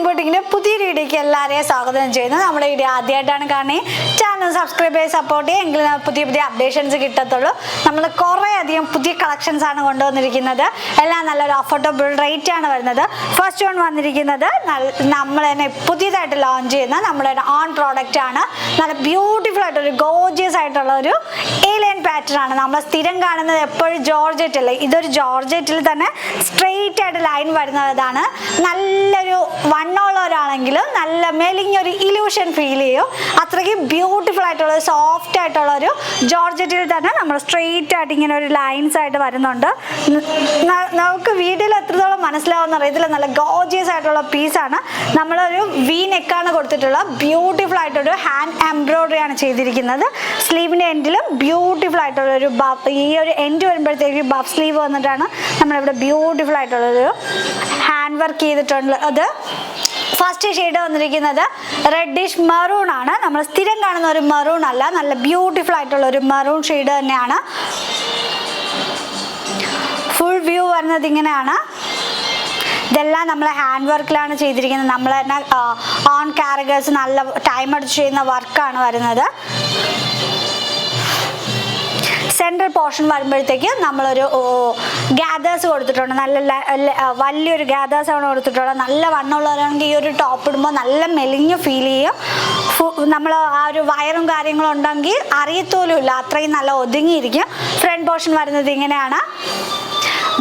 ബുട്ടിക്കിന്റെ പുതിയ വീഡിയോയ്ക്ക് എല്ലാവരെയും സ്വാഗതം ചെയ്യുന്നു. നമ്മുടെ വീഡിയോ ആദ്യമായിട്ടാണ് കാണുന്നത്, ചാനൽ സബ്സ്ക്രൈബ് ചെയ്ത് സപ്പോർട്ട് ചെയ്യുക, എങ്കിൽ പുതിയ പുതിയ അപ്ഡേഷൻസ് കിട്ടത്തുള്ളൂ. നമ്മൾ കുറേ അധികം പുതിയ കളക്ഷൻസ് ആണ് കൊണ്ടുവന്നിരിക്കുന്നത്. എല്ലാം നല്ലൊരു അഫോർഡബിൾ റേറ്റ് ആണ് വരുന്നത്. ഫസ്റ്റ് വൺ വന്നിരിക്കുന്നത് നമ്മൾ തന്നെ പുതിയതായിട്ട് ലോഞ്ച് ചെയ്യുന്ന നമ്മുടെ ഓൺ പ്രോഡക്റ്റ് ആണ്. നല്ല ബ്യൂട്ടിഫുൾ ആയിട്ടൊരു ഗോർജിയസ് ആയിട്ടുള്ള ഒരു ഏലിയൻ പാറ്റേൺ ആണ്. നമ്മൾ സ്ഥിരം കാണുന്നത് എപ്പോഴും ജോർജറ്റ് അല്ലേ, ഇതൊരു ജോർജറ്റിൽ തന്നെ സ്ട്രെയിറ്റ് ആയിട്ട് ലൈൻ വരുന്നതാണ്. നല്ലൊരു വണ്ണമുള്ളവരാണെങ്കിലും നല്ല മെലിഞ്ഞൊരു ഇലൂഷൻ ഫീൽ ചെയ്യും. അത്രയ്ക്ക് ബ്യൂട്ടിഫുൾ ആയിട്ടുള്ള സോഫ്റ്റ് ആയിട്ടുള്ള ഒരു ജോർജറ്റിൽ തന്നെ നമ്മൾ സ്ട്രെയിറ്റ് ആയിട്ട് ഇങ്ങനെ ഒരു ലൈൻസ് ആയിട്ട് വരുന്നുണ്ട്. നമുക്ക് വീഡിയോയിൽ എത്രത്തോളം മനസ്സിലാവുന്ന അറിയത്തില്ല, നല്ല ഗോർജിയസ് ആയിട്ടുള്ള പീസാണ്. നമ്മളൊരു വി നെക്കാണ് കൊടുത്തിട്ടുള്ള ബ്യൂട്ടിഫുൾ ആയിട്ടൊരു ഹാൻഡ് എംബ്രോയിഡറി ആണ് ചെയ്തിരിക്കുന്നത്. സ്ലീവിൻ്റെ എൻഡിലും ബ്യൂട്ടിഫുൾ ആയിട്ടുള്ള ഒരു ഈ ഒരു എൻഡ് വരുമ്പോഴത്തേക്ക് ബഫ് സ്ലീവ് വന്നിട്ടാണ് നമ്മളിവിടെ ബ്യൂട്ടിഫുൾ ആയിട്ടുള്ളൊരു ഹാൻഡ് വർക്ക് ചെയ്തിട്ടുണ്ട്. അത് ഫസ്റ്റ് ഷെയ്ഡ് വന്നിരിക്കുന്നത് റെഡിഷ് മെറൂൺ ആണ്. നമ്മൾ സ്ഥിരം കാണുന്ന ഒരു മെറൂൺ അല്ല, നല്ല ബ്യൂട്ടിഫുൾ ആയിട്ടുള്ള ഒരു മെറൂൺ ഷെയ്ഡ് തന്നെയാണ്. ഫുൾ വ്യൂ വരുന്നത് ഇങ്ങനെയാണ്. ഇതെല്ലാം നമ്മൾ ഹാൻഡ് വർക്കിലാണ് ചെയ്തിരിക്കുന്നത്. നമ്മൾ തന്നെ ഓൺ കാരഗേഴ്സ് നല്ല ടൈം എടുത്ത് ചെയ്യുന്ന വർക്കാണ് വരുന്നത്. സെൻട്രൽ പോർഷൻ വരുമ്പോഴത്തേക്ക് നമ്മളൊരു ഗ്യാദേഴ്സ് കൊടുത്തിട്ടുണ്ട്. നല്ല വലിയൊരു ഗ്യാദേഴ്സ് ആണ് കൊടുത്തിട്ടുള്ളത്. നല്ല വണ്ണമുള്ളവരാണെങ്കിൽ ഈ ഒരു ടോപ്പ് ഇടുമ്പോൾ നല്ല മെലിഞ്ഞ് ഫീൽ ചെയ്യും. നമ്മൾ ആ ഒരു വയറും കാര്യങ്ങളും ഉണ്ടെങ്കിൽ അറിയത്തോലും ഇല്ല, അത്രയും നല്ല ഒതുങ്ങിയിരിക്കും. ഫ്രണ്ട് പോർഷൻ വരുന്നത് ഇങ്ങനെയാണ്.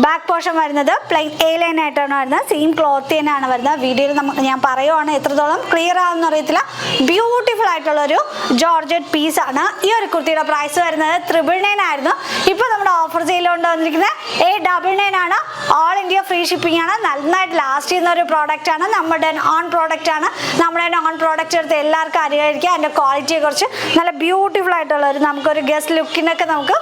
ബാക്ക് പോർഷൻ വരുന്നത് പ്ലെയിൻ എ ലൈൻ ആയിട്ടാണ് വരുന്നത്. സെയിം ക്ലോത്ത് തന്നെയാണ് വരുന്നത്. വീഡിയോയിൽ ഞാൻ പറയുവാണ്, എത്രത്തോളം ക്ലിയർ ആവുമെന്ന് അറിയത്തില്ല. ബ്യൂട്ടിഫുൾ ആയിട്ടുള്ളൊരു ജോർജറ്റ് പീസാണ്. ഈ ഒരു കുർത്തിയുടെ പ്രൈസ് വരുന്നത് 999 ആയിരുന്നു. ഇപ്പോൾ നമ്മുടെ ഓഫർ സെയിലുകൊണ്ട് വന്നിരിക്കുന്നത് 899 ആണ്. ഓൾ ഇന്ത്യ ഫ്രീ ഷിപ്പിംഗ് ആണ്. നന്നായിട്ട് ലാസ്റ്റ് ചെയ്യുന്ന ഒരു പ്രോഡക്റ്റ് ആണ്. നമ്മുടെ ഓൺ പ്രോഡക്റ്റ് ആണ്. നമ്മുടെ ഓൺ പ്രോഡക്റ്റ് എടുത്ത് എല്ലാവർക്കും അറിയായിരിക്കും അതിൻ്റെ ക്വാളിറ്റിയെ കുറിച്ച്. നല്ല ബ്യൂട്ടിഫുൾ ആയിട്ടുള്ളൊരു നമുക്കൊരു ഗസ്റ്റ് ലുക്കിനൊക്കെ നമുക്ക്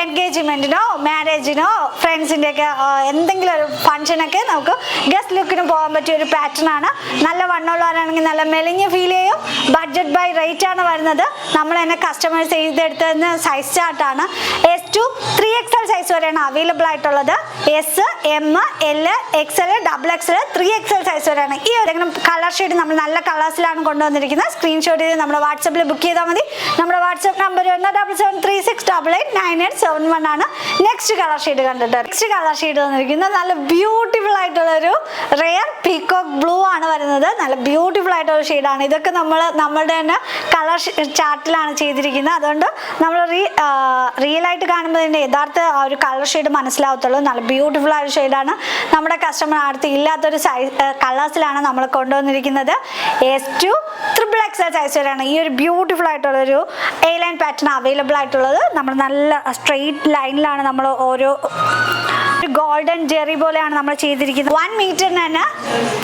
എൻഗേജ്മെൻറ്റിനോ മാരേജിനോ ഫ്രണ്ട്സിൻ്റെ ഒക്കെ എന്തെങ്കിലും ഒരു ഫംഗ്ഷനൊക്കെ നമുക്ക് ഗസ്റ്റ് ലുക്കിന് പോകാൻ പറ്റിയ ഒരു പാറ്റേൺ ആണ്. നല്ല വണ്ണമുള്ളവരാണെങ്കിൽ നല്ല മെലിഞ്ഞ് ഫീൽ ചെയ്യും. ബഡ്ജറ്റ് ബൈ റേറ്റ് ആണ് വരുന്നത്. നമ്മൾ തന്നെ കസ്റ്റമൈസ് ചെയ്തെടുത്തതിന് സൈസ് ചാർട്ടാണ്. S2 3XL സൈസ് വരെയാണ് അവൈലബിൾ ആയിട്ടുള്ളത്. S, M, L, XL, XXL, 3XL size വരെയാണ്. ഈ ഏതെങ്കിലും കളർ ഷെയ്ഡ് നമ്മൾ നല്ല കളേഴ്സിലാണ് കൊണ്ടുവന്നിരിക്കുന്നത്. സ്ക്രീൻഷോട്ട് ചെയ്ത് നമ്മുടെ വാട്സപ്പിൽ ബുക്ക് ചെയ്താൽ മതി. നമ്മുടെ വാട്സപ്പ് നമ്പർ 7736889871 ആണ്. നെക്സ്റ്റ് കളർ ഷെയ്ഡ് കണ്ടിട്ട് നെക്സ്റ്റ് കളർ ഷെയ്ഡ് വന്നിരിക്കുന്നത് നല്ല ബ്യൂട്ടിഫുൾ ആയിട്ടുള്ളൊരു റെയർ പീകോക്ക് ബ്ലൂ ആണ് വരുന്നത്. നല്ല ബ്യൂട്ടിഫുൾ ആയിട്ടുള്ള ഷെയ്ഡാണ്. ഇതൊക്കെ നമ്മളുടെ തന്നെ കളർ ചാർട്ടിലാണ് ചെയ്തിരിക്കുന്നത്. അതുകൊണ്ട് നമ്മൾ റിയൽ ആയിട്ട് കാണുമ്പോൾ ഇതിൻ്റെ യഥാർത്ഥ ആ ഒരു കളർ ഷെയ്ഡ് മനസ്സിലാവത്തുള്ളൂ. നല്ല ബ്യൂട്ടിഫുൾ ആയ ഷെയ്ഡാണ്. നമ്മുടെ കസ്റ്റമർ അടുത്ത് ഇല്ലാത്തൊരു കളേഴ്സിലാണ് നമ്മൾ കൊണ്ടുവന്നിരിക്കുന്നത്. S2 XXL സൈസ് വരെയാണ് ഈ ഒരു ബ്യൂട്ടിഫുൾ ആയിട്ടുള്ളൊരു എ ലൈൻ പാറ്റേൺ അവൈലബിൾ ആയിട്ടുള്ളത്. നമ്മൾ നല്ല സ്ട്രെയിറ്റ് ലൈനിലാണ് നമ്മൾ ഓരോ ഗോൾഡൻ ജെറി പോലെയാണ് നമ്മൾ ചെയ്തിരിക്കുന്നത്. 1 മീറ്ററിന് തന്നെ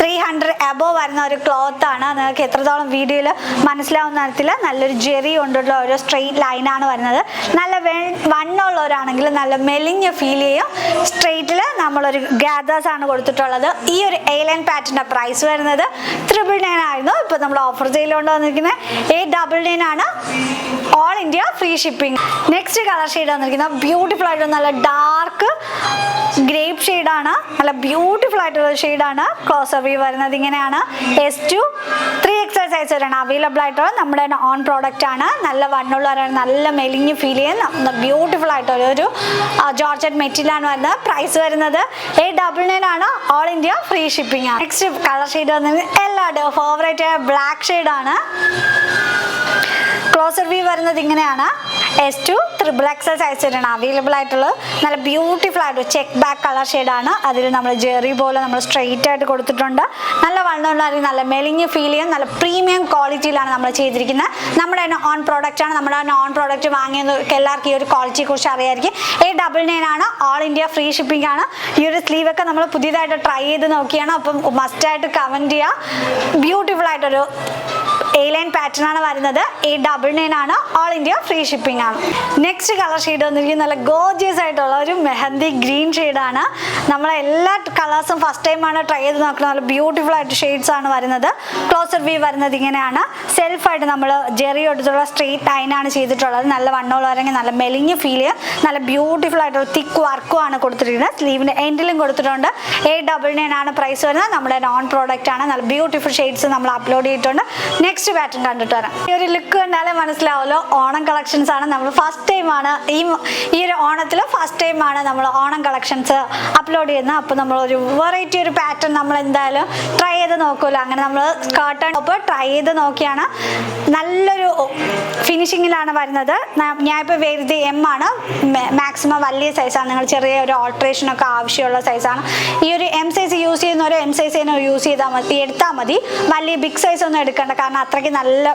300 എബോവ് വരുന്ന ഒരു ക്ലോത്ത് ആണ്. നിങ്ങൾക്ക് എത്രത്തോളം വീഡിയോയിൽ മനസ്സിലാവുന്ന തരത്തിൽ നല്ലൊരു ജെറി കൊണ്ടുള്ള ഒരു സ്ട്രെയിറ്റ് ലൈനാണ് വരുന്നത്. നല്ല വണ്ണമുള്ളവരാണെങ്കിൽ നല്ല മെലിഞ്ഞ് ഫീൽ ചെയ്യും. സ്ട്രെയിറ്റിൽ നമ്മളൊരു ഗ്യാദേഴ്സ് ആണ് കൊടുത്തിട്ടുള്ളത്. ഈ ഒരു എ ലൈൻ പാറ്റേണിൻ്റെ പ്രൈസ് വരുന്നത് 999 ആയിരുന്നു. ഇപ്പോൾ നമ്മൾ ഓഫർ സെയിൽ കൊണ്ട് വന്നിരിക്കുന്നത് 899 ആണ്. All India free shipping. Next colour shade വന്നിരിക്കുന്നത് ബ്യൂട്ടിഫുൾ ആയിട്ട് നല്ല ഡാർക്ക് ഗ്രേപ്പ് ഷെയ്ഡാണ്. നല്ല ബ്യൂട്ടിഫുൾ ആയിട്ടുള്ള ഷെയ്ഡാണ്. ക്ലോസർ വ്യൂ വരുന്നത് ഇങ്ങനെയാണ്. S2 3XL സൈസ് വരെയാണ് അവൈലബിൾ ആയിട്ടുള്ളത്. നമ്മുടെ ഓൺ പ്രോഡക്റ്റ് ആണ്. നല്ല വണ്ണുള്ളവരാണ്, നല്ല മെലിഞ്ഞ് ഫീൽ ചെയ്യുന്ന ബ്യൂട്ടിഫുൾ ആയിട്ടുള്ളൊരു ജോർജറ്റ് മെറ്റീരിയലാണ് വരുന്നത്. പ്രൈസ് വരുന്നത് 899 ആണ്. ഓൾ ഇന്ത്യ ഫ്രീ ഷിപ്പിംഗ് ആണ്. നെക്സ്റ്റ് കളർ ഷെയ്ഡ് വന്നത് എല്ലാവരുടെയും ഫേവറേറ്റ് ആയ ബ്ലാക്ക് ഷെയ്ഡാണ്. ക്ലോസർ വ്യൂ വരുന്നത് ഇങ്ങനെയാണ്. S2 XXL സൈസ് വരെയാണ് അവൈലബിൾ ആയിട്ടുള്ളത്. നല്ല ബ്യൂട്ടിഫുൾ ആയിട്ട് ചെക്ക് ബാക്ക് കളർ ഷെയ്ഡാണ്. അതിൽ നമ്മൾ ജെറി പോലെ നമ്മൾ സ്ട്രെയിറ്റ് ആയിട്ട് കൊടുത്തിട്ടുണ്ട്. നല്ല വണ്ണമുള്ളവർക്ക് നല്ല മെലിഞ്ഞ് ഫീൽ ചെയ്യും. നല്ല പ്രീമിയം ക്വാളിറ്റിയിലാണ് നമ്മൾ ചെയ്തിരിക്കുന്നത്. നമ്മുടെ തന്നെ ഓൺ പ്രോഡക്റ്റ് ആണ്. നമ്മുടെ തന്നെ ഓൺ പ്രോഡക്റ്റ് വാങ്ങിയവർക്ക് എല്ലാവർക്കും ഈ ഒരു ക്വാളിറ്റിയെ കുറിച്ച് അറിയായിരിക്കും. 899 ആണ്. ഓൾ ഇന്ത്യ ഫ്രീ ഷിപ്പിംഗ് ആണ്. ഈ ഒരു സ്ലീവൊക്കെ നമ്മൾ പുതിയതായിട്ട് ട്രൈ ചെയ്ത് നോക്കിയാണ്. അപ്പം മസ്റ്റായിട്ട് കമൻറ്റ് ചെയ്യുക. ബ്യൂട്ടിഫുൾ ആയിട്ടൊരു A-line പാറ്റേൺ ആണ് വരുന്നത്. 899 ആണ്. ഓൾ ഇന്ത്യ ഫ്രീ ഷിപ്പിംഗ് ആണ്. നെക്സ്റ്റ് കളർ ഷെയ്ഡ് വന്നിരിക്കുന്നത് നല്ല ഗോർജിയസ് ആയിട്ടുള്ള ഒരു മെഹന്തി ഗ്രീൻ ഷെയ്ഡാണ്. നമ്മളെ എല്ലാ കളേഴ്സും ഫസ്റ്റ് ടൈം ആണ് ട്രൈ ചെയ്ത് നോക്കുന്നത്. നല്ല ബ്യൂട്ടിഫുൾ ആയിട്ട് ഷെയ്ഡ്സ് ആണ് വരുന്നത്. ക്ലോസർ വ്യൂ വരുന്നത് ഇങ്ങനെയാണ്. സെൽഫായിട്ട് നമ്മൾ ജെറി എടുത്തുള്ള സ്ട്രെയിറ്റ് ലൈൻ ആണ് ചെയ്തിട്ടുള്ളത്. നല്ല വണ്ണമുള്ളവരെങ്കിൽ നല്ല മെലിഞ്ഞ് ഫീൽ ചെയ്യും. നല്ല ബ്യൂട്ടിഫുൾ ആയിട്ടുള്ള തിക്ക് വർക്കും ആണ് കൊടുത്തിരിക്കുന്നത്. സ്ലീവിൻ്റെ എൻഡിലും കൊടുത്തിട്ടുണ്ട്. 899 ആണ് പ്രൈസ് വരുന്നത്. നമ്മുടെ നോൺ പ്രോഡക്റ്റ് ആണ്. നല്ല ബ്യൂട്ടിഫുൾ ഷെയ്ഡ്സ് നമ്മൾ അപ്ലോഡ് ചെയ്തിട്ടുണ്ട്. നെക്സ്റ്റ് പാറ്റേൺ കണ്ടിട്ട് വരാം. ഈ ഒരു ലുക്ക് കണ്ടാലേ മനസ്സിലാവുമല്ലോ ഓണം കളക്ഷൻസ് ആണ്. നമ്മൾ ഫസ്റ്റ് ടൈമാണ് ഈ ഒരു ഓണത്തിൽ ഫസ്റ്റ് ടൈമാണ് നമ്മൾ ഓണം കളക്ഷൻസ് അപ്ലോഡ് ചെയ്യുന്നത്. അപ്പോൾ നമ്മളൊരു വെറൈറ്റി ഒരു പാറ്റേൺ നമ്മൾ എന്തായാലും ട്രൈ ചെയ്ത് നോക്കുമല്ലോ. അങ്ങനെ നമ്മൾ സ്കേർട്ട് ടോപ്പ് ട്രൈ ചെയ്ത് നോക്കിയാണ്. നല്ലൊരു ഫിനിഷിങ്ങിലാണ് വരുന്നത്. ഞാനിപ്പോൾ വേരുത് M ആണ്. മാക്സിമം വലിയ സൈസാണ്. നിങ്ങൾ ചെറിയ ഒരു ഓൾട്രേഷനൊക്കെ ആവശ്യമുള്ള സൈസാണ്. ഈ ഒരു M സൈസ് യൂസ് ചെയ്യുന്നവരോ M സൈസ് തന്നെ യൂസ് ചെയ്താൽ മതി, എടുത്താൽ മതി. വലിയ ബിഗ് സൈസ് ഒന്നും എടുക്കേണ്ട, കാരണം അത്രയ്ക്ക് നല്ല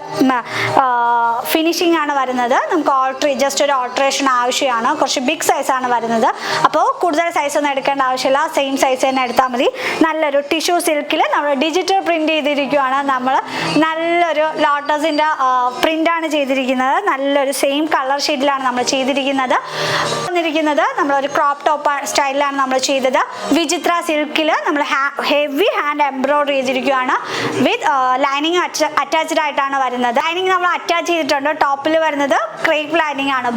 ഫിനിഷിംഗ് ആണ് വരുന്നത്. നമുക്ക് ജസ്റ്റ് ഒരു ഓൾട്രേഷൻ ആവശ്യമാണ്. കുറച്ച് ബിഗ് സൈസാണ് വരുന്നത്. അപ്പോൾ കൂടുതൽ സൈസ് ഒന്നും എടുക്കേണ്ട ആവശ്യമില്ല. സെയിം സൈസ് തന്നെ എടുത്താൽ മതി. നല്ലൊരു ടിഷ്യൂ സിൽക്കിൽ നമ്മൾ ഡിജിറ്റൽ പ്രിന്റ് ചെയ്തിരിക്കുകയാണ്. നമ്മൾ നല്ലൊരു ലോട്ടസിൻ്റെ പ്രിൻ്റാണ് ചെയ്തിരിക്കുന്നത്. നല്ലൊരു സെയിം കളർ ഷെയ്ഡിലാണ് നമ്മൾ ചെയ്തിരിക്കുന്നത്. നമ്മളൊരു ക്രോപ്പ് ടോപ്പ് സ്റ്റൈലിലാണ് നമ്മൾ ചെയ്തത്. വിചിത്ര സിൽക്കിൽ നമ്മൾ ഹെവി ഹാൻഡ് എംബ്രോയിഡറി ചെയ്തിരിക്കുകയാണ്. വിത്ത് ലൈനിങ് അറ്റാച്ച്ഡ് ആയിട്ടാണ് വരുന്നത്. ലൈനിങ് നമ്മൾ അറ്റാച്ച് ചെയ്തിട്ടുണ്ട്. ടോപ്പിൽ വരുന്നത് ക്രേപ്പ് ലൈനിങ് ആണ്.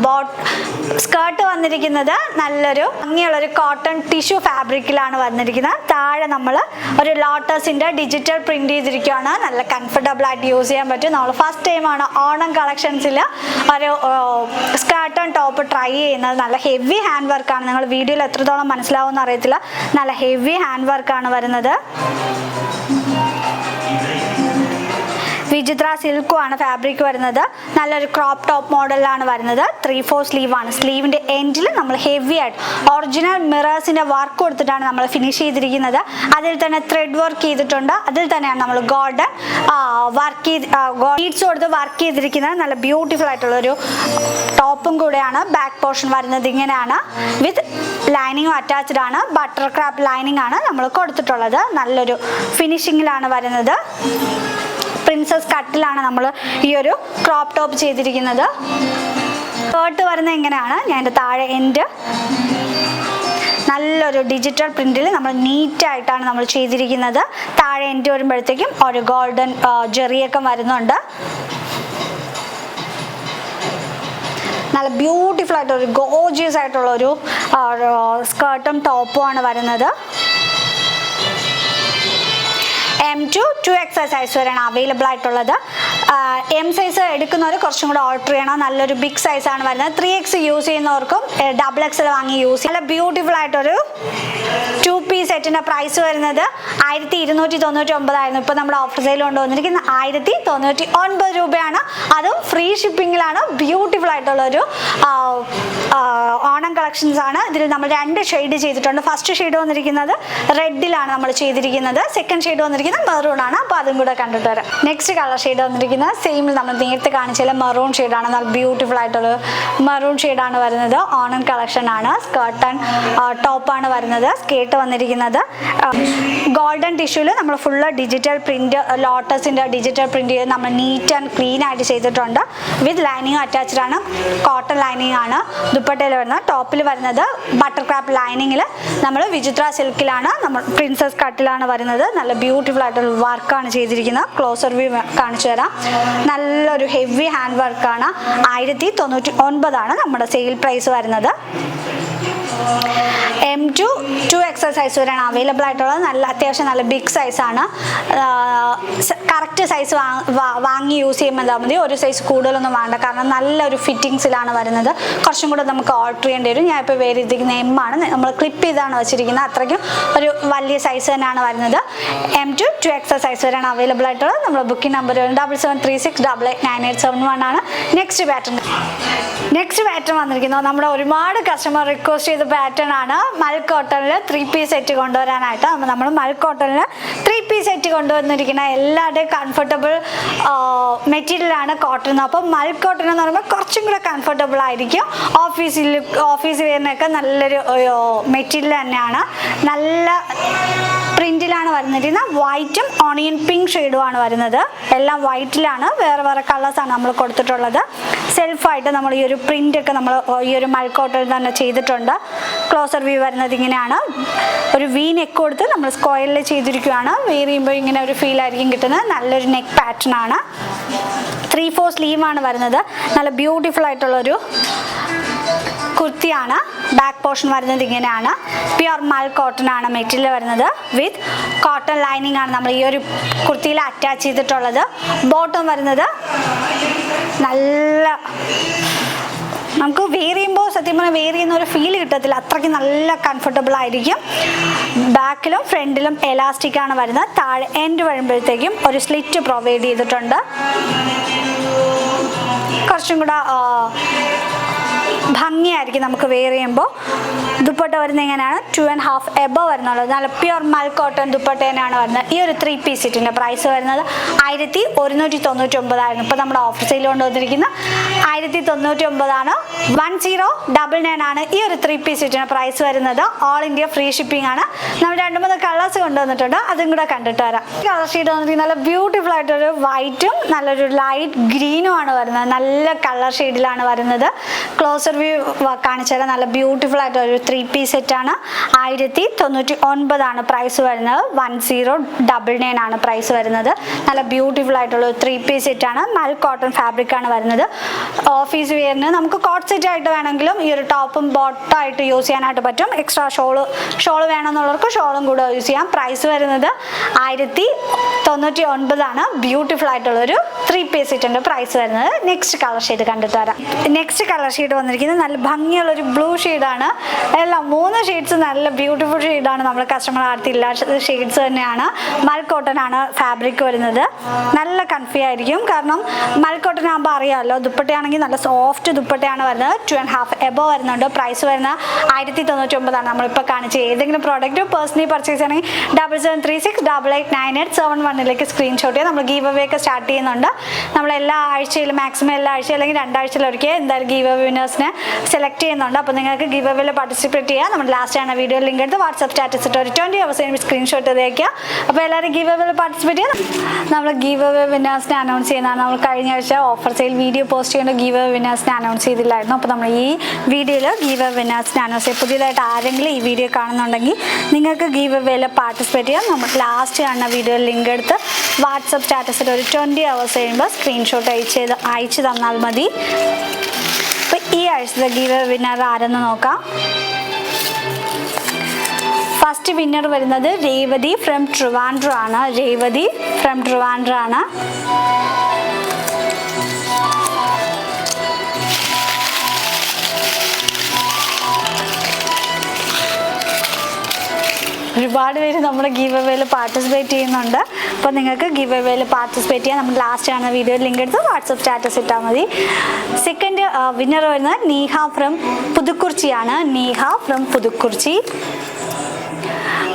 സ്കേർട്ട് വന്നിരിക്കുന്നത് നല്ലൊരു ഭംഗിയുള്ളൊരു കോട്ടൺ ടിഷ്യൂ ഫാബ്രിക്കിലാണ് വന്നിരിക്കുന്നത്. താഴെ നമ്മൾ ഒരു ലോട്ടസിൻ്റെ ഡിജിറ്റൽ പ്രിന്റ് ചെയ്തിരിക്കുകയാണ്. നല്ല കംഫർട്ടബിൾ ആയിട്ട് യൂസ് ചെയ്യാൻ പറ്റും. നമ്മൾ ഫസ്റ്റ് ടൈമാണ് ഓണം കളക്ഷൻസിൽ ഒരു സ്കേർട്ട് ആൻഡ് ടോപ്പ് ട്രൈ ചെയ്യുന്നത്. നല്ല ഹെവി ഹാൻഡ് വർക്കാണ്. നിങ്ങൾ വീഡിയോയിൽ എത്രത്തോളം മനസ്സിലാവുമെന്ന് അറിയത്തില്ല. നല്ല ഹെവി ഹാൻഡ് വർക്കാണ് വരുന്നത്. വിചിത്ര സിൽക്കും ആണ് ഫാബ്രിക് വരുന്നത്. നല്ലൊരു ക്രോപ്പ് ടോപ്പ് മോഡലിലാണ് വരുന്നത്. 3/4 സ്ലീവ് ആണ്. സ്ലീവിൻ്റെ എൻഡിൽ നമ്മൾ ഹെവി ആയിട്ട് ഒറിജിനൽ മിറേഴ്സിൻ്റെ വർക്ക് കൊടുത്തിട്ടാണ് നമ്മൾ ഫിനിഷ് ചെയ്തിരിക്കുന്നത്. അതിൽ തന്നെ ത്രെഡ് വർക്ക് ചെയ്തിട്ടുണ്ട്. അതിൽ തന്നെയാണ് നമ്മൾ ഗോൾഡൻ ബീഡ്സ് കൊടുത്ത് വർക്ക് ചെയ്തിരിക്കുന്നത്. നല്ല ബ്യൂട്ടിഫുൾ ആയിട്ടുള്ളൊരു ടോപ്പും കൂടെയാണ്. ബാക്ക് പോർഷൻ വരുന്നത് ഇങ്ങനെയാണ്. വിത്ത് ലൈനിങ്ങും അറ്റാച്ച്ഡ് ആണ്. ബട്ടർ ക്രാപ്പ് ലൈനിങ് ആണ് നമ്മൾ കൊടുത്തിട്ടുള്ളത്. നല്ലൊരു ഫിനിഷിങ്ങിലാണ് വരുന്നത്. പ്രിൻസസ് കട്ടിലാണ് നമ്മൾ ഈ ഒരു ക്രോപ്പ് ടോപ്പ് ചെയ്തിരിക്കുന്നത്. സ്കേർട്ട് വരുന്നത് എങ്ങനെയാണ്, ഞാൻ എൻ്റെ താഴെ എൻഡ് നല്ലൊരു ഡിജിറ്റൽ പ്രിന്റിൽ നമ്മൾ നീറ്റായിട്ടാണ് നമ്മൾ ചെയ്തിരിക്കുന്നത്. താഴെ എൻഡ് വരുമ്പോഴത്തേക്കും ഒരു ഗോൾഡൻ ജെറിയൊക്കെ വരുന്നുണ്ട്. നല്ല ബ്യൂട്ടിഫുൾ ആയിട്ടൊരു ഗോർജിയസ് ആയിട്ടുള്ളൊരു സ്കേർട്ടും ടോപ്പും ആണ് വരുന്നത്. M to 2XL സൈസ് വരെയാണ് അവൈലബിൾ ആയിട്ടുള്ളത്. M സൈസ് എടുക്കുന്നവർ കുറച്ചും കൂടെ ഓൾട്ടർ ചെയ്യണം. നല്ലൊരു ബിഗ് സൈസാണ് വരുന്നത്. 3X യൂസ് ചെയ്യുന്നവർക്കും XXL വാങ്ങി യൂസ് ചെയ്യാം. നല്ല ബ്യൂട്ടിഫുൾ ആയിട്ടൊരു 2-piece സെറ്റിൻ്റെ പ്രൈസ് വരുന്നത് 1299 ആയിരുന്നു. ഇപ്പോൾ നമ്മുടെ ഓഫർ സെയിൽ കൊണ്ടുവന്നിരിക്കുന്നത് 1099 രൂപയാണ്. അതും ഫ്രീ ഷിപ്പിങ്ങിലാണ്. ബ്യൂട്ടിഫുൾ ആയിട്ടുള്ളൊരു ഓണം കളക്ഷൻസ് ആണ്. ഇതിൽ നമ്മൾ 2 ഷെയ്ഡ് ചെയ്തിട്ടുണ്ട്. ഫസ്റ്റ് ഷെയ്ഡ് വന്നിരിക്കുന്നത് റെഡിലാണ് നമ്മൾ ചെയ്തിരിക്കുന്നത്. സെക്കൻഡ് ഷെയ്ഡ് വന്നിരിക്കുന്നത് മെറൂൺ ആണ്. അപ്പോൾ അതും കൂടെ കണ്ടിട്ട് വരാം. നെക്സ്റ്റ് കളർ ഷെയ്ഡ് വന്നിരിക്കുന്നത് സെയിമിൽ നമ്മൾ നേരത്തെ കാണിച്ചാൽ മെറൂൺ ഷെയ്ഡാണ്. നല്ല ബ്യൂട്ടിഫുൾ ആയിട്ടുള്ള മെറൂൺ ഷെയ്ഡാണ് വരുന്നത്. ഓണം കളക്ഷൻ ആണ്. സ്കേർട്ട് ആൻഡ് ടോപ്പാണ് വരുന്നത്. സ്കേർട്ട് വന്നിരിക്കുന്നത് ഗോൾഡൻ ടിഷ്യൂല് നമ്മൾ ഫുള്ള് ഡിജിറ്റൽ പ്രിന്റ്, ലോട്ടസിൻ്റെ ഡിജിറ്റൽ പ്രിന്റ് ചെയ്ത് നമ്മൾ നീറ്റ് ആൻഡ് ക്ലീൻ ആയിട്ട് ചെയ്തിട്ടുണ്ട്. വിത്ത് ലൈനിങ് അറ്റാച്ച്ഡ് ആണ്. കോട്ടൺ ലൈനിങ് ആണ് ദുപ്പട്ടയിൽ വരുന്നത്. ടോപ്പിൽ വരുന്നത് ബട്ടർ ക്രാപ്പ് ലൈനിങ്ങിൽ നമ്മൾ വിചിത്ര സിൽക്കിലാണ്, നമ്മൾ പ്രിൻസസ് കട്ടിലാണ് വരുന്നത്. നല്ല ബ്യൂട്ടിഫുൾ ആയിട്ടുള്ള വർക്കാണ് ചെയ്തിരിക്കുന്നത്. ക്ലോസർ വ്യൂ കാണിച്ചു തരാം. നല്ലൊരു ഹെവി ഹാൻഡ് വർക്കാണ്. 1099 ആണ് നമ്മുടെ സെയിൽ പ്രൈസ് വരുന്നത്. M to 2XL സൈസ് വരെയാണ് അവൈലബിൾ ആയിട്ടുള്ളത്. അത്യാവശ്യം നല്ല ബിഗ് സൈസാണ്. കറക്റ്റ് സൈസ് വാങ്ങി യൂസ് ചെയ്യുമ്പോൾ എന്താ മതി, ഒരു സൈസ് കൂടുതലൊന്നും വേണ്ട. കാരണം നല്ലൊരു ഫിറ്റിങ്സിലാണ് വരുന്നത്. കുറച്ചും കൂടെ നമുക്ക് ഓൾട്ടർ ചെയ്യേണ്ടി വരും. ഞാൻ ഇപ്പോൾ വേറെ ഇരിക്കുന്ന M ആണ്. നമ്മൾ ക്ലിപ്പ് ചെയ്താണ് വെച്ചിരിക്കുന്നത്. അത്രയ്ക്കും ഒരു വലിയ സൈസ് തന്നെയാണ് വരുന്നത്. M to 2XL സൈസ് വരെയാണ് അവൈലബിൾ ആയിട്ടുള്ളത്. നമ്മൾ ബുക്കിംഗ് നമ്പർ 7736889871 ആണ്. നെക്സ്റ്റ് പാറ്റേൺ വന്നിരിക്കുന്നത് നമ്മുടെ ഒരുപാട് കസ്റ്റമർ റിക്വസ്റ്റ് ചെയ്ത പാറ്റേൺ ആണ്. മൽക്ക് കോട്ടണിൽ 3-piece സെറ്റ് കൊണ്ടുവരാനായിട്ട് നമ്മൾ മൽക്ക് കോട്ടണിൽ 3-piece സെറ്റ് കൊണ്ടുവന്നിരിക്കുന്ന എല്ലാവരുടെയും കംഫർട്ടബിൾ മെറ്റീരിയലാണ് കോട്ടൺ. അപ്പോൾ മൽക്ക് കോട്ടൺ എന്ന് പറയുമ്പോൾ കുറച്ചും കൂടെ കംഫർട്ടബിൾ ആയിരിക്കും. ഓഫീസ് വെയറിനൊക്കെ നല്ലൊരു മെറ്റീരിയൽ തന്നെയാണ്. നല്ല പ്രിന്റിലാണ് വരുന്നിരിക്കുന്നത്. വൈറ്റും ഓണിയൻ പിങ്ക് ഷെയ്ഡുമാണ് വരുന്നത്. എല്ലാം വൈറ്റിലാണ്, വേറെ വേറെ കളേഴ്സാണ് നമ്മൾ കൊടുത്തിട്ടുള്ളത്. സെൽഫായിട്ട് നമ്മൾ ഈ ഒരു പ്രിന്റ് ഒക്കെ നമ്മൾ ഈ ഒരു മൽക്കോട്ടിൽ തന്നെ ചെയ്തിട്ടുണ്ട്. ക്ലോസർ വ്യൂ വരുന്നത് ഇങ്ങനെയാണ്. ഒരു വി നെക്ക് കൊടുത്ത് നമ്മൾ സ്ക്വയറിൽ ചെയ്തിരിക്കുകയാണ്. വെയർ ചെയ്യുമ്പോൾ ഇങ്ങനെ ഒരു ഫീൽ ആയിരിക്കും കിട്ടുന്നത്. നല്ലൊരു നെക്ക് പാറ്റേൺ ആണ്. 3/4 സ്ലീവാണ് വരുന്നത്. നല്ല ബ്യൂട്ടിഫുൾ ആയിട്ടുള്ളൊരു കുർത്തിയാണ്. ബാക്ക് പോർഷൻ വരുന്നത് ഇങ്ങനെയാണ്. പ്യുർ മൽ കോട്ടൺ ആണ് മെറ്റീരിയൽ വരുന്നത്. വിത്ത് കോട്ടൺ ലൈനിങ് ആണ് നമ്മൾ ഈ ഒരു കുർത്തിയിൽ അറ്റാച്ച് ചെയ്തിട്ടുള്ളത്. ബോട്ടം വരുന്നത് നല്ല നമുക്ക് വെയർ ചെയ്യുമ്പോൾ സത്യം പറഞ്ഞാൽ വെയർ ചെയ്യുന്ന ഒരു ഫീൽ കിട്ടത്തില്ല, അത്രയ്ക്ക് നല്ല കംഫർട്ടബിൾ ആയിരിക്കും. ബാക്കിലും ഫ്രണ്ടിലും എലാസ്റ്റിക് ആണ് വരുന്നത്. താഴെ എൻഡ് വരുമ്പോഴത്തേക്കും ഒരു സ്ലിറ്റ് പ്രൊവൈഡ് ചെയ്തിട്ടുണ്ട്. കുറച്ചും കൂടെ ഭംഗിയായിരിക്കും നമുക്ക് വെയർ ചെയ്യുമ്പോൾ. ദുപ്പട്ട വരുന്നത് എങ്ങനെയാണ്? 2.5 എബോ വരുന്നുള്ളത്. നല്ല പ്യുർ മൽ കോട്ടൺ ദുപ്പട്ടേനാണ് വരുന്നത്. ഈ ഒരു 3 പീസ് സെറ്റിൻ്റെ പ്രൈസ് വരുന്നത് 1199 ആയിരുന്നു. ഇപ്പോൾ നമ്മുടെ ഓഫർ സെയിൽ കൊണ്ടുവന്നിരിക്കുന്ന 1099 ആണ്. 1099 ആണ് ഈ ഒരു 3 പീസ് സെറ്റിൻ്റെ പ്രൈസ് വരുന്നത്. ഓൾ ഇന്ത്യ ഫ്രീ ഷിപ്പിംഗ് ആണ്. നമ്മൾ 2-3 കളേഴ്സ് കൊണ്ടുവന്നിട്ടുണ്ട്, അതും കൂടെ കണ്ടിട്ട് വരാം. കളർ ഷീറ്റ് വന്നിരിക്കുന്നത് നല്ല ബ്യൂട്ടിഫുൾ ആയിട്ടൊരു വൈറ്റും നല്ലൊരു ലൈറ്റ് ഗ്രീനും ആണ് വരുന്നത്. നല്ല കളർ ഷെയ്ഡിലാണ് വരുന്നത്. ക്ലോസർ വ്യൂ കാണിച്ചു തരാം. നല്ല ബ്യൂട്ടിഫുൾ ആയിട്ട് ഒരു 3 പീസ് സെറ്റാണ്. 1099 ആണ് പ്രൈസ് വരുന്നത്. 1099 ആണ് പ്രൈസ് വരുന്നത്. നല്ല ബ്യൂട്ടിഫുൾ ആയിട്ടുള്ള ഒരു 3 പീസ് സെറ്റാണ്. മൽ കോട്ടൺ ഫാബ്രിക് ആണ് വരുന്നത്. ഓഫീസ് വെയറിന് നമുക്ക് കോട്ട് സെറ്റ് ആയിട്ട് വേണമെങ്കിലും ഈ ഒരു ടോപ്പും ബോട്ടമായിട്ട് യൂസ് ചെയ്യാനായിട്ട് പറ്റും. എക്സ്ട്രാ ഷോള് വേണമെന്നുള്ളവർക്ക് ഷോളും കൂടെ യൂസ് ചെയ്യാം. പ്രൈസ് വരുന്നത് 1099 ആണ്. ബ്യൂട്ടിഫുൾ ആയിട്ടുള്ള ഒരു 3 പീസ് സെറ്റിൻ്റെ പ്രൈസ് വരുന്നത്. നെക്സ്റ്റ് കളർ ഷെയ്ഡ് കണ്ടിട്ട് വരാം. നെക്സ്റ്റ് കളർ ഷെയ്ഡ് വന്നിരിക്കുന്നത് നല്ല ഭംഗിയുള്ളൊരു ബ്ലൂ ഷെയ്ഡാണ്. എല്ലാം 3 ഷെയ്ഡ്സ് നല്ല ബ്യൂട്ടിഫുൾ ഷെയ്ഡാണ്. നമ്മൾ കസ്റ്റമർ അടുത്തില്ല ഷെയ്ഡ്സ് തന്നെയാണ്. മൽ കോട്ടൺ ആണ് ഫാബ്രിക് വരുന്നത്. നല്ല കൺഫ്യൂ ആയിരിക്കും, കാരണം മൽ കോട്ടൺ ആകുമ്പോൾ അറിയാമല്ലോ. ദുപ്പട്ടയാണെങ്കിൽ നല്ല സോഫ്റ്റ് ദുപ്പട്ടയാണ് വരുന്നത്. 2.5 എബോ വരുന്നുണ്ട്. പ്രൈസ് വരുന്നത് 1099 ആണ്. നമ്മളിപ്പോൾ കാണിച്ച ഏതെങ്കിലും പ്രോഡക്റ്റ് പേഴ്സണലി പർച്ചേസ് ചെയ്യണമെങ്കിൽ 7736889871 സ്ക്രീൻഷോട്ട് ചെയ്യാം. നമ്മൾ ഗീവ് അവേ ഒക്കെ സ്റ്റാർട്ട് ചെയ്യുന്നുണ്ട്. നമ്മൾ എല്ലാ ആഴ്ചയിലും മാക്സിമം എല്ലാ ആഴ്ച അല്ലെങ്കിൽ 2 ആഴ്ചയിലൊരിക്കൽ എന്തായാലും ഗീവ് അവേ വിന്നേഴ്സിനെ സെലക്ട് ചെയ്യുന്നുണ്ട്. അപ്പോൾ നിങ്ങൾക്ക് ഗീവ് അവേയിൽ പാർട്ടിസിപ്പേറ്റ് ചെയ്യാം. നമ്മൾ ലാസ്റ്റ് ആണ് വീഡിയോ ലിങ്ക് എടുത്ത് വാട്സ്ആപ്പ് സ്റ്റാറ്റസ് ഇട്ട് ഒരു 20 hours സ്ക്രീൻഷോട്ട് ചെയ്തേക്കുക. അപ്പോൾ എല്ലാവരും ഗീവ് അവേയിൽ പാർട്ടിസിപ്പേറ്റ് ചെയ്യാം. നമ്മൾ ഗീവ് അവേ വിന്നേഴ്സിനെ അനൗൺസ് ചെയ്യുന്നതാണ്. നമ്മൾ കഴിഞ്ഞ ആഴ്ച ഓഫർ സെയിൽ വീഡിയോ പോസ്റ്റ് ചെയ്യേണ്ട ഗീവ് അവേ വിന്നേഴ്സിനെ അനൗൺസ് ചെയ്തില്ലായിരുന്നു. അപ്പോൾ നമ്മൾ ഈ വീഡിയോയിൽ ഗീവ് അവേ വിന്നേഴ്സിനെ അനൗൺസ് ചെയ്യും. പുതിയതായിട്ട് ആരെങ്കിലും ഈ വീഡിയോ കാണുന്നുണ്ടെങ്കിൽ നിങ്ങൾക്ക് ഗീവ് അവേയിൽ പാർട്ടിസിപ്പേറ്റ് ചെയ്യാം. നമ്മൾ ലാസ്റ്റ് കാണുന്ന വീഡിയോ ലിങ്ക് എടുത്ത് വാട്സ്ആപ്പ് സ്റ്റാറ്റസ് ഇട്ട് ഒരു 20 hours കഴിയുമ്പോൾ സ്ക്രീൻഷോട്ട് അയച്ചു തന്നാൽ മതി. അപ്പോൾ ഈ ആഴ്ചത്തെ ഗീവ് അവേ വിന്നർ ആരെന്ന് നോക്കാം. ഫസ്റ്റ് വിന്നർ വരുന്നത് രേവതി ഫ്രം ട്രിവാൻഡ്രം ആണ്. രേവതി ഫ്രം ട്രിവാൻഡ്രം ആണ്. ഒരുപാട് പേര് നമ്മുടെ ഗീവ് അവേയിൽ പാർട്ടിസിപ്പേറ്റ് ചെയ്യുന്നുണ്ട്. അപ്പോൾ നിങ്ങൾക്ക് ഗീവ് അവേയിൽ പാർട്ടിസിപ്പേറ്റ് ചെയ്യാൻ നമ്മൾ ലാസ്റ്റ് ആണ് വീഡിയോ ലിങ്ക് എടുത്ത് വാട്സപ്പ് സ്റ്റാറ്റസ് ഇട്ടാൽ മതി. സെക്കൻഡ് വിന്നർ വരുന്നത് നീഹ ഫ്രം പുതുക്കുറിച്ചിയാണ്. നീഹ ഫ്രം പുതുക്കുറിച്ചി.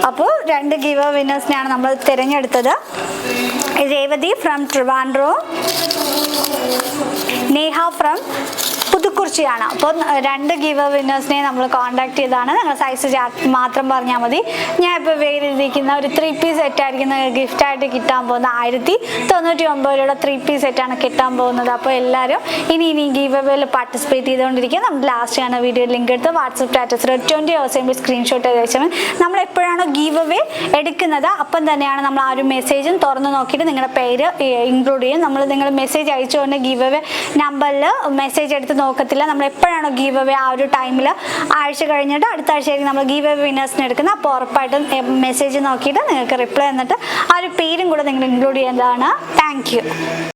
അപ്പോൾ 2 ഗീവ് വിന്നേഴ്സിനെയാണ് നമ്മൾ തിരഞ്ഞെടുത്തത്. രേവതി ഫ്രം ട്രിവാൻഡ്രം, നേഹ ഫ്രം പുതുക്കുറിച്ചിയാണ്. അപ്പോൾ 2 ഗീവ് വിന്നേഴ്സിനെ നമ്മൾ കോൺടാക്ട് ചെയ്താണ്. നിങ്ങൾ സൈസ് മാത്രം പറഞ്ഞാൽ മതി. ഞാൻ ഇപ്പോൾ വേരിയിരിക്കുന്ന ഒരു 3 പീസ് സെറ്റായിരിക്കും ഗിഫ്റ്റായിട്ട് കിട്ടാൻ പോകുന്നത്. 1099 3 പീസ് സെറ്റാണ് കിട്ടാൻ പോകുന്നത്. അപ്പോൾ എല്ലാവരും ഇനി ഗീവ് അവേയിൽ പാർട്ടിസിപ്പേറ്റ് ചെയ്തുകൊണ്ടിരിക്കുക. നമ്മൾ ലാസ്റ്റ് ആണ് വീഡിയോ ലിങ്ക് എടുത്ത് വാട്സപ്പ് സ്റ്റാറ്റസിൽ 20 hours സ്ക്രീൻഷോട്ട് ചെയ്ത് വെച്ചാൽ നമ്മൾ എപ്പോഴാണോ ഗീവ് അവേ എടുക്കുന്നത് അപ്പം തന്നെയാണ് നമ്മൾ ആ ഒരു മെസ്സേജും തുറന്ന് നോക്കിയിട്ട് നിങ്ങളുടെ പേര് ഇൻക്ലൂഡ് ചെയ്യും. നിങ്ങൾ മെസ്സേജ് അയച്ചുകൊണ്ട് ഗീവ് അവേ നമ്പറിൽ മെസ്സേജ് എടുത്ത് നോക്കത്തില്ല. നമ്മൾ എപ്പോഴാണോ ഗീവ് അവേ ആ ഒരു ടൈമിൽ ആഴ്ച കഴിഞ്ഞിട്ട് അടുത്ത ആഴ്ചയായിരിക്കും നമ്മൾ ഗീവ് അവേ വിന്നേഴ്സിനെ എടുക്കുന്നത്. അപ്പോൾ ഉറപ്പായിട്ടും മെസ്സേജ് നോക്കിയിട്ട് നിങ്ങൾക്ക് റിപ്ലൈ തന്നിട്ട് ആ ഒരു പേരും കൂടെ നിങ്ങൾ ഇൻക്ലൂഡ് ചെയ്യുന്നതാണ്. Thank you.